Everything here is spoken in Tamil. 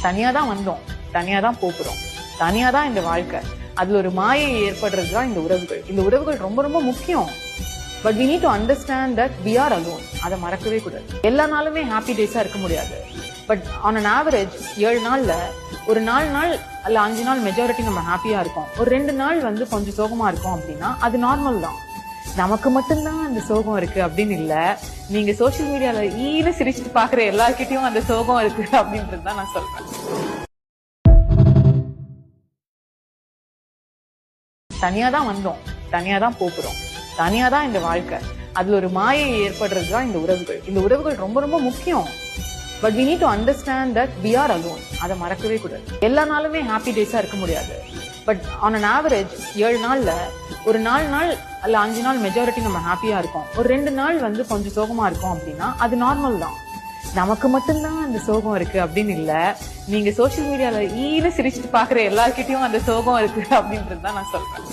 தனியா தான் வந்தோம், தனியா தான் போறோம், தனியா தான் இந்த வாழ்க்கை. அதுல ஒரு மாயை ஏற்படுறதுதான் இந்த உறவுகள். இந்த உறவுகள் ரொம்ப ரொம்ப முக்கியம். But we need to understand that we are alone. அதை மறக்கவே கூடாது. எல்லா நாளுமே ஹாப்பி டேஸா இருக்க முடியாது. பட் ஆன் அன் ஆவரேஜ் 7 நாள்ல ஒரு 4 நாள் அல்ல 5 நாள் மெஜாரிட்டி நம்ம ஹாப்பியா இருக்கோம். ஒரு 2 நாள் வந்து கொஞ்சம் சோகமா இருக்கும் அப்படின்னா அது நார்மல் தான். நமக்கு மட்டும்தான் அந்த சோகம் இருக்கு அப்படின்னு இல்ல. நீங்க சோசியல் மீடியால ஈன சிரிச்சுட்டு பாக்குற எல்லார்கிட்டயும் அந்த சோகம் இருக்கு அப்படின்றது தான் நான் சொல்றேன். தனியா தான் வந்தோம், தனியா தான் போறோம், தனியா தான் இந்த வாழ்க்கை. அதுல ஒரு மாயை ஏற்படுறதுதான் இந்த உறவுகள். இந்த உறவுகள் ரொம்ப ரொம்ப முக்கியம். But we need to understand that we are alone. அதை மறக்கவே கூடாது. எல்லா நாளுமே ஹாப்பி டேஸா இருக்க முடியாது. பட் ஆன் அன் ஆவரேஜ் 7 நாள்ல ஒரு 4 நாள் அல்ல 5 நாள் மெஜாரிட்டி நம்ம ஹாப்பியா இருக்கோம். ஒரு 2 நாள் வந்து கொஞ்சம் சோகமா இருக்கும் அப்படின்னா அது நார்மல் தான். நமக்கு மட்டும்தான் அந்த சோகம் இருக்கு அப்படின்னு இல்ல. நீங்க சோசியல் மீடியால ஈன சிரிச்சுட்டு பாக்குற எல்லார்கிட்டயும் அந்த சோகம் இருக்கு அப்படின்றது தான் நான் சொல்றேன்.